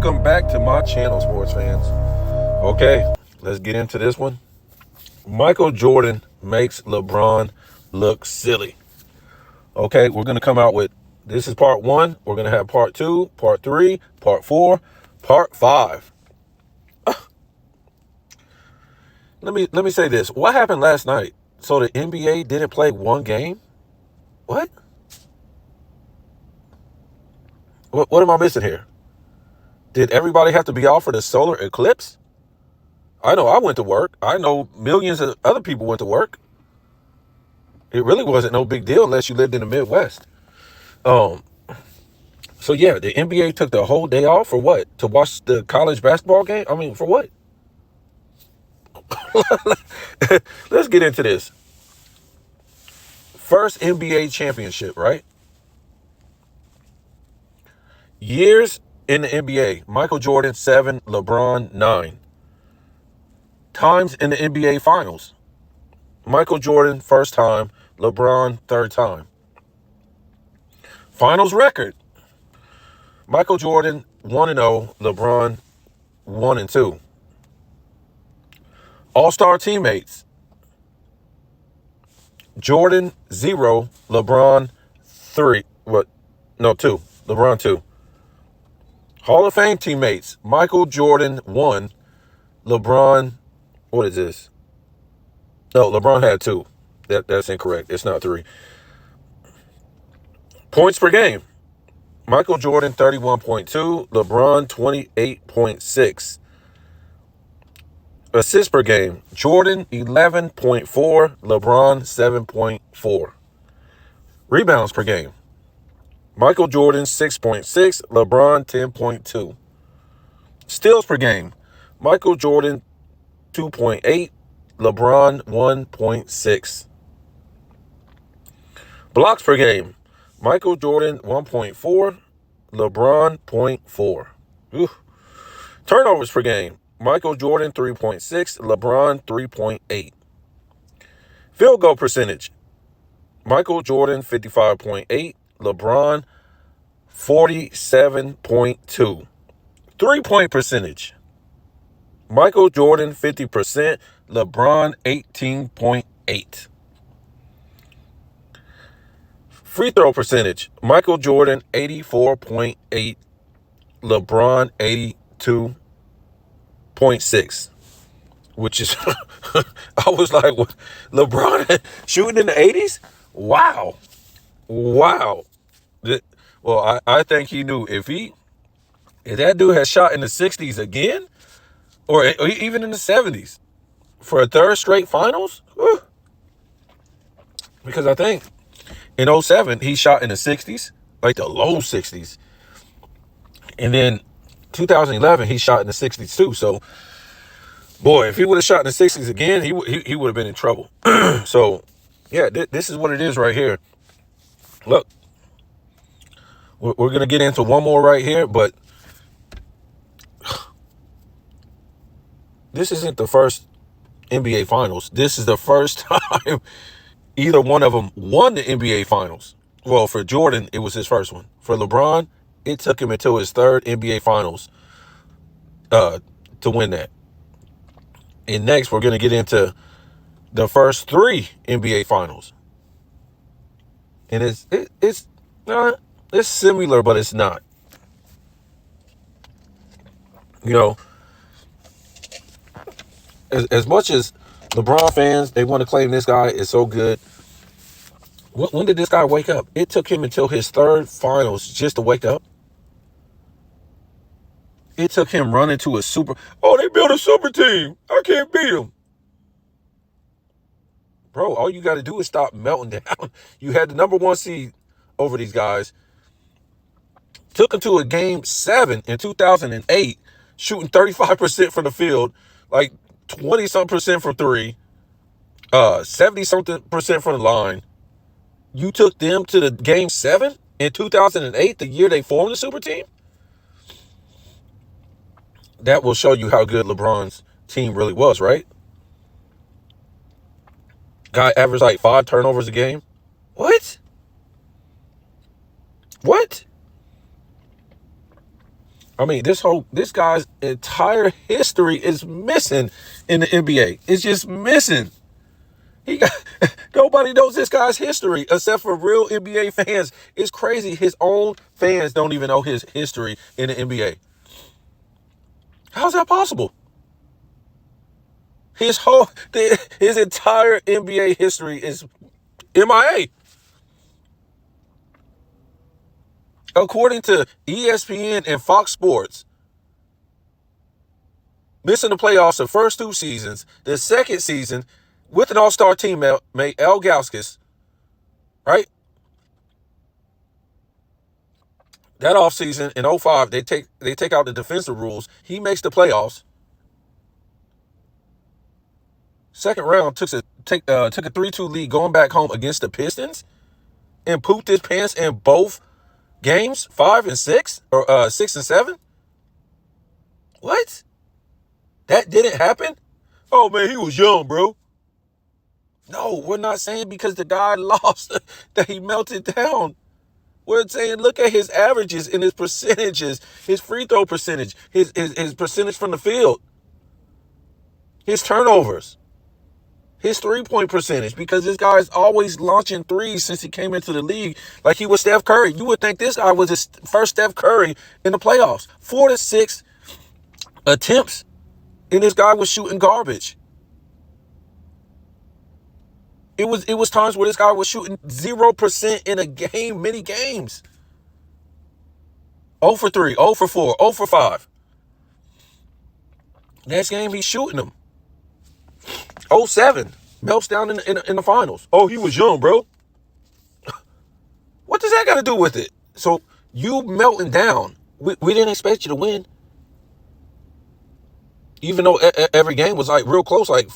Welcome back to my channel, sports fans. Okay, let's get into this one. Michael Jordan makes LeBron look silly. Okay, we're going to come out with, this is part 1. We're going to have part 2, part 3, part 4, part 5. Let me say this. What happened last night? So the NBA didn't play one game? What? What am I missing here? Did everybody have to be off for the solar eclipse? I know I went to work. I know millions of other people went to work. It really wasn't no big deal unless you lived in the Midwest. So yeah, the NBA took the whole day off for what? To watch the college basketball game? I mean, for what? Let's get into this. First NBA championship, right? Years in the NBA. Michael Jordan, 7. LeBron, 9. Times in the NBA Finals. Michael Jordan, first time. LeBron, third time. Finals record. Michael Jordan, 1-0. LeBron, 1-2. All-star teammates. Jordan, 0. LeBron, 3. What? No, 2. LeBron, 2. Hall of Fame teammates. Michael Jordan, 1. LeBron, what is this? No, LeBron had 2. That's incorrect. It's not 3. Points per game. Michael Jordan, 31.2. LeBron, 28.6. Assists per game. Jordan, 11.4. LeBron, 7.4. Rebounds per game. Michael Jordan, 6.6. LeBron, 10.2. Steals per game. Michael Jordan, 2.8. LeBron, 1.6. Blocks per game. Michael Jordan, 1.4. LeBron, 0.4. Ooh. Turnovers per game. Michael Jordan, 3.6. LeBron, 3.8. Field goal percentage. Michael Jordan, 55.8. LeBron, 47.2. Three-point percentage. Michael Jordan, 50%. LeBron, 18.8. Free throw percentage. Michael Jordan, 84.8. LeBron, 82.6. Which is, I was like, what? LeBron shooting in the 80s? Wow. Wow. Well, I think he knew if that dude had shot in the 60s again, or even in the 70s, for a third straight finals, whew. Because I think in 07, he shot in the 60s, like the low 60s. And then 2011, he shot in the 60s too. So, boy, if he would have shot in the 60s again, he would have been in trouble. So, yeah, this is what it is right here. Look, we're going to get into one more right here, but this isn't the first NBA Finals. This is the first time either one of them won the NBA Finals. Well, for Jordan, it was his first one. For LeBron, it took him until his third NBA Finals to win that. And next, we're going to get into the first 3 NBA Finals. And it's similar, but it's not. You know, as much as LeBron fans, they want to claim this guy is so good. When did this guy wake up? It took him until his third finals just to wake up. It took him running to a they built a super team. I can't beat them. Bro, all you got to do is stop melting down. You had the number 1 seed over these guys. Took him to a game 7 in 2008, shooting 35% from the field, like 20-something% from 3, 70-something% from the line. You took them to the game 7 in 2008, the year they formed the super team? That will show you how good LeBron's team really was, right? Guy averaged like 5 turnovers a game. What? I mean, this guy's entire history is missing in the NBA. It's just missing. He got nobody knows this guy's history except for real NBA fans. It's crazy. His own fans don't even know his history in the NBA. How's that possible? His entire NBA history is MIA. According to ESPN and Fox Sports, missing the playoffs the first 2 seasons, the second season with an all-star teammate, Al Gauskas, right? That offseason in 05, they take out the defensive rules. He makes the playoffs. Second round took a 3-2 lead going back home against the Pistons and pooped his pants in both games, 5 and 6 or 6 and 7. What? That didn't happen? Oh man, he was young, bro. No, we're not saying because the guy lost that he melted down. We're saying look at his averages and his percentages, his free throw percentage, his percentage from the field, his turnovers, his 3-point percentage, because this guy's always launching threes since he came into the league like he was Steph Curry. You would think this guy was his first Steph Curry in the playoffs. 4 to 6 attempts, and this guy was shooting garbage. It was times where this guy was shooting 0% in a game, many games. 0 for 3, 0 for 4, 0 for 5. Next game, he's shooting them. 0-7, melts down in the finals. Oh, he was young, bro. What does that got to do with it? So you melting down. We didn't expect you to win. Even though every game was like real close, like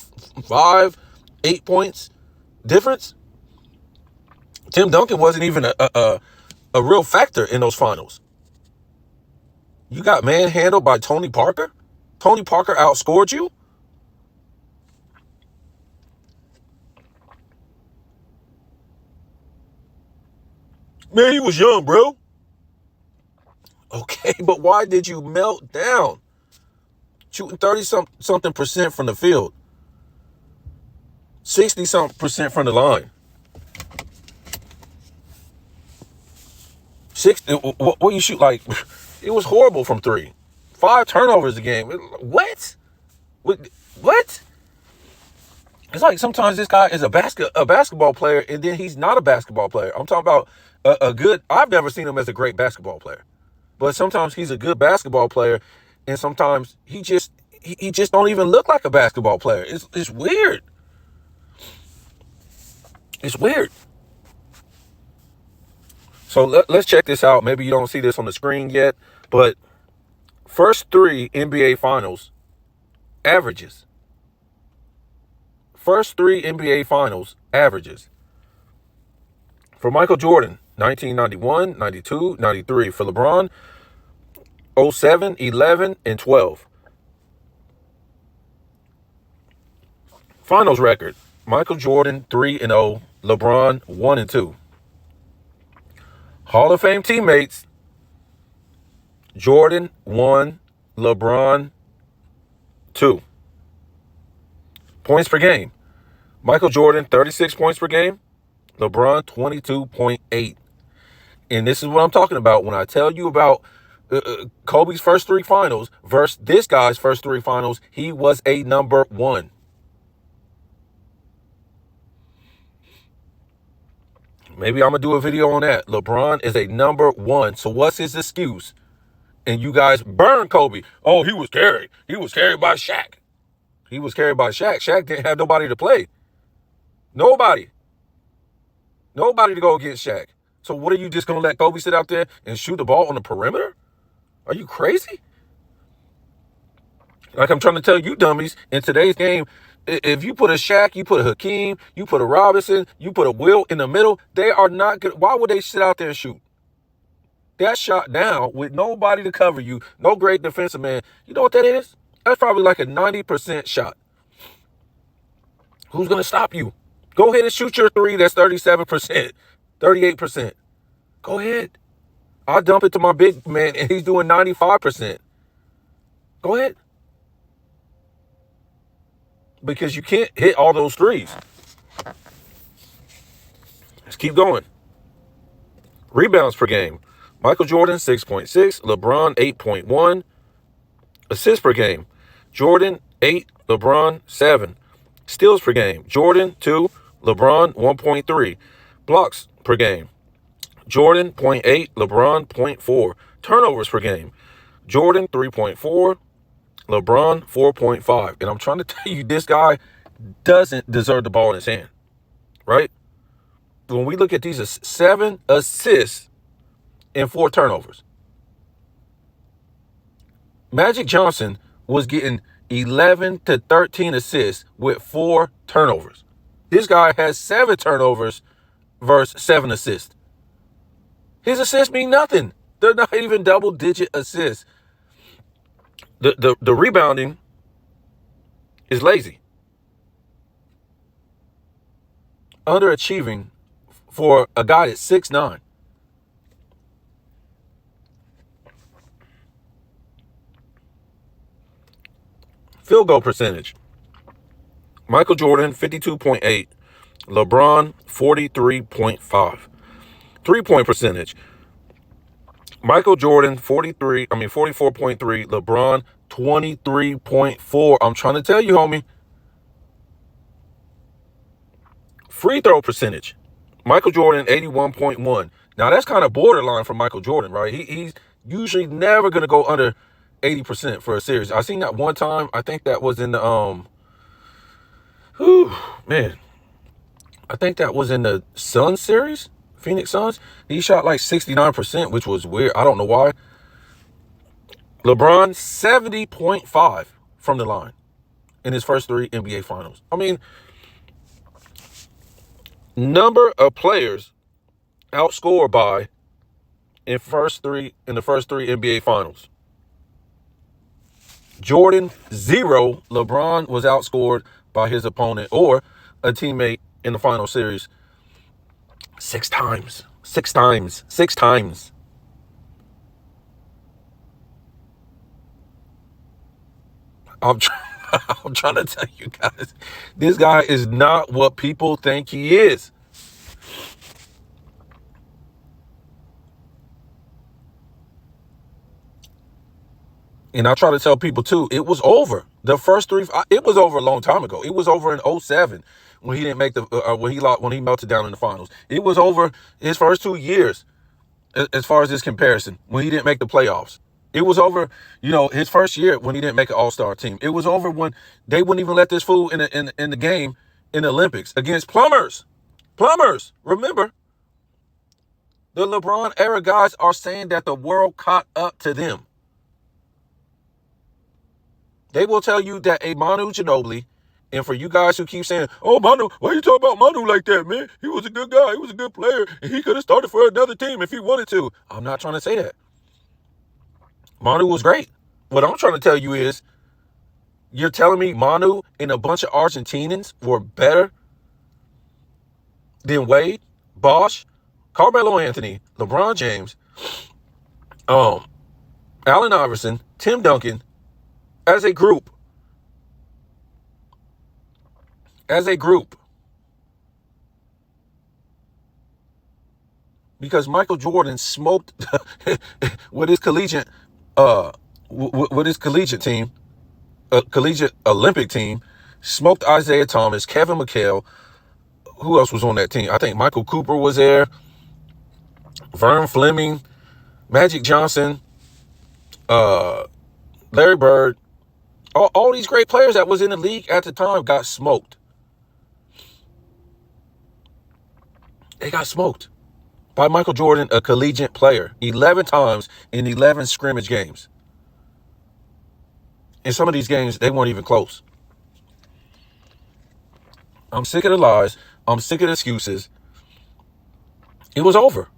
5, 8 points difference. Tim Duncan wasn't even a real factor in those finals. You got manhandled by Tony Parker. Tony Parker outscored you. Man, he was young, bro. Okay, but why did you melt down? Shooting 30-something percent from the field. 60-something percent from the line. What you shoot like? It was horrible from 3. 5 turnovers a game. What? What? It's like sometimes this guy is a basketball player and then he's not a basketball player. I'm talking about a good. I've never seen him as a great basketball player, but sometimes he's a good basketball player, and sometimes he just don't even look like a basketball player. It's weird. It's weird. So let's check this out. Maybe you don't see this on the screen yet, but first 3 NBA Finals averages. First 3 NBA Finals averages. For Micheal Jordan, 1991, 92, 93. For LeBron, 07, 11, and 12. Finals record, Micheal Jordan 3-0, LeBron 1-2. Hall of Fame teammates, Jordan 1, LeBron 2. Points per game, Micheal Jordan 36 points per game, LeBron 22.8. And this is what I'm talking about when I tell you about Kobe's first 3 finals versus this guy's first 3 finals. He was a number 1. Maybe I'm going to do a video on that. LeBron is a number 1. So what's his excuse? And you guys burn Kobe. Oh, he was carried. He was carried by Shaq. He was carried by Shaq. Shaq didn't have nobody to play. Nobody to go against Shaq. So what are you just going to let Kobe sit out there and shoot the ball on the perimeter? Are you crazy? Like I'm trying to tell you dummies, in today's game, if you put a Shaq, you put a Hakeem, you put a Robinson, you put a Wilt in the middle, they are not good. Why would they sit out there and shoot? That shot down with nobody to cover you, no great defensive man. You know what that is? That's probably like a 90% shot. Who's going to stop you? Go ahead and shoot your 3. That's 37%, 38%. Go ahead. I dump it to my big man, and he's doing 95%. Go ahead. Because you can't hit all those threes. Let's keep going. Rebounds per game. Michael Jordan, 6.6. LeBron, 8.1. Assists per game. Jordan, 8. LeBron, 7. Steals per game. Jordan, 2. LeBron, 1.3. Blocks per game. Jordan, 0.8. LeBron, 0.4. Turnovers per game. Jordan, 3.4. LeBron, 4.5. And I'm trying to tell you, this guy doesn't deserve the ball in his hand, right? When we look at these, 7 assists and 4 turnovers. Magic Johnson was getting 11 to 13 assists with 4 turnovers. This guy has 7 turnovers versus 7 assists. His assists mean nothing. They're not even double-digit assists. The rebounding is lazy. Underachieving for a guy that's 6'9". Field goal percentage. Michael Jordan, 52.8. LeBron, 43.5. Three-point percentage. Michael Jordan, 44.3. LeBron, 23.4. I'm trying to tell you, homie. Free throw percentage. Michael Jordan, 81.1. Now, that's kind of borderline for Michael Jordan, right? He's usually never going to go under 80% for a series. I seen that one time. I think that was in the, I think that was in the Suns series, Phoenix Suns. He shot like 69%, which was weird. I don't know why. LeBron, 70.5 from the line in his first 3 NBA finals. I mean, number of players outscored by in the first 3 NBA finals. Jordan, 0. LeBron was outscored by his opponent or a teammate in the final series 6 times. 6 times. 6 times. I'm trying to tell you guys, this guy is not what people think he is. And I try to tell people too, it was over. The first 3, it was over a long time ago. It was over in 2007 when he didn't make the when he melted down in the finals. It was over his first 2 years as far as this comparison when he didn't make the playoffs. It was over, his first year when he didn't make an all-star team. It was over when they wouldn't even let this fool in the game in the Olympics against plumbers. Plumbers. Remember, the LeBron era guys are saying that the world caught up to them. They will tell you that a Manu Ginobili, and for you guys who keep saying, oh, Manu, why you talking about Manu like that, man? He was a good guy. He was a good player. And he could have started for another team if he wanted to. I'm not trying to say that. Manu was great. What I'm trying to tell you is, you're telling me Manu and a bunch of Argentinians were better than Wade, Bosh, Carmelo Anthony, LeBron James, Allen Iverson, Tim Duncan, as a group. Because Michael Jordan smoked with his collegiate team, collegiate Olympic team, smoked Isaiah Thomas, Kevin McHale. Who else was on that team? I think Michael Cooper was there, Vern Fleming, Magic Johnson, Larry Bird. All these great players that was in the league at the time got smoked. They got smoked by Michael Jordan, a collegiate player, 11 times in 11 scrimmage games. In some of these games, they weren't even close. I'm sick of the lies. I'm sick of the excuses. It was over.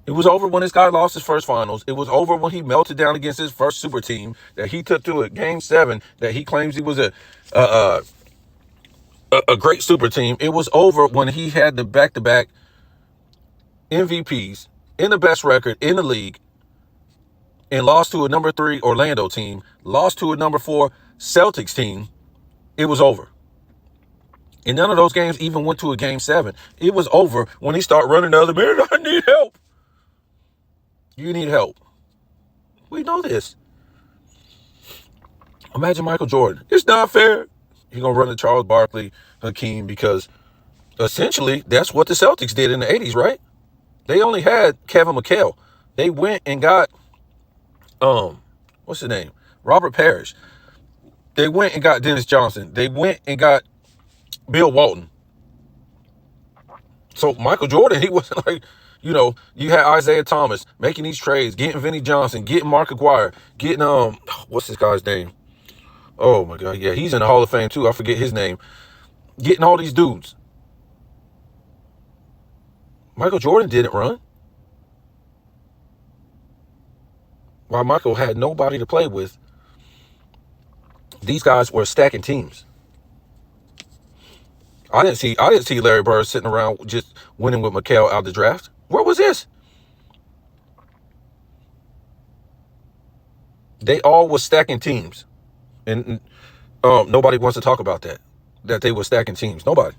It was over when this guy lost his first finals. It was over when he melted down against his first super team that he took to a game 7 that he claims he was a great super team. It was over when he had the back-to-back MVPs in the best record in the league, and lost to a number 3 Orlando team, lost to a number 4 Celtics team, it was over. And none of those games even went to a game 7. It was over when he started running the other minute. I need help. You need help. We know this. Imagine Micheal Jordan. It's not fair. He's going to run to Charles Barkley, Hakeem, because essentially that's what the Celtics did in the 80s, right? They only had Kevin McHale. They went and got, what's his name? Robert Parrish. They went and got Dennis Johnson. They went and got Bill Walton. So Micheal Jordan, he wasn't like, you had Isaiah Thomas making these trades, getting Vinnie Johnson, getting Mark Aguirre, getting, what's this guy's name? Oh my God. Yeah, he's in the Hall of Fame too. I forget his name. Getting all these dudes. Micheal Jordan didn't run. While Michael had nobody to play with, these guys were stacking teams. I didn't see Larry Bird sitting around just winning with Micheal out the draft. Where was this? They all were stacking teams. And nobody wants to talk about that they were stacking teams. Nobody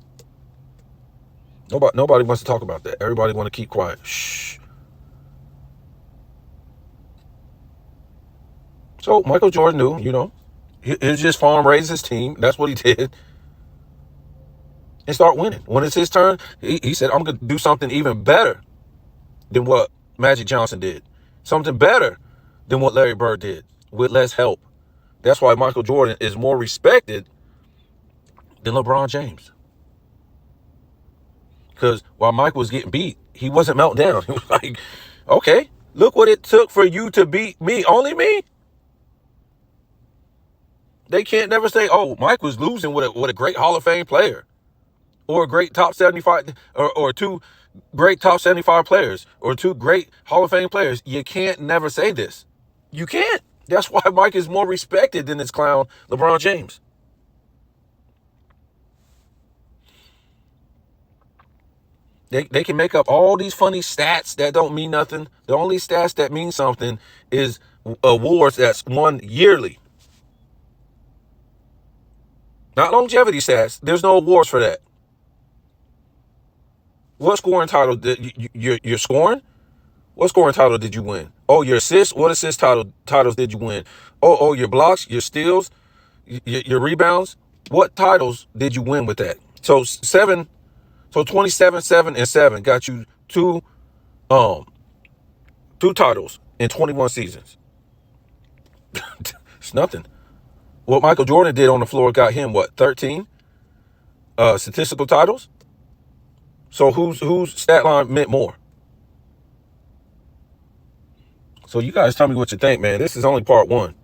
wants to talk about that. Everybody want to keep quiet. Shh. So Micheal Jordan knew, his just farm raised his team. That's what he did. And start winning. When it's his turn, he said, I'm going to do something even better than what Magic Johnson did. Something better than what Larry Bird did with less help. That's why Micheal Jordan is more respected than LeBron James. Because while Mike was getting beat, he wasn't melting down. He was like, okay, look what it took for you to beat me. Only me? They can't never say, oh, Mike was losing with a great Hall of Fame player. Or a great top 75, or 2 great top 75 players, or 2 great Hall of Fame players. You can't never say this. You can't. That's why Mike is more respected than this clown, LeBron James. They can make up all these funny stats that don't mean nothing. The only stats that mean something is awards that's won yearly. Not longevity stats. There's no awards for that. What scoring title did you're scoring? What scoring title did you win? Oh, your assists. What titles did you win? Oh, your blocks, your steals, your rebounds. What titles did you win with that? So 27, 7, and 7 got you two titles in 21 seasons. It's nothing. What Micheal Jordan did on the floor got him 13 statistical titles. So whose stat line meant more? So you guys tell me what you think, man. This is only part 1.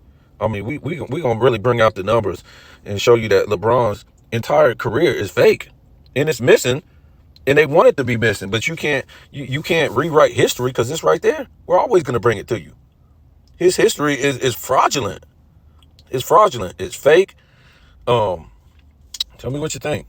I mean, we gonna really bring out the numbers and show you that LeBron's entire career is fake and it's missing, and they want it to be missing, but you can't rewrite history because it's right there. We're always gonna bring it to you. His history is fraudulent. It's fraudulent. It's fake. Tell me what you think.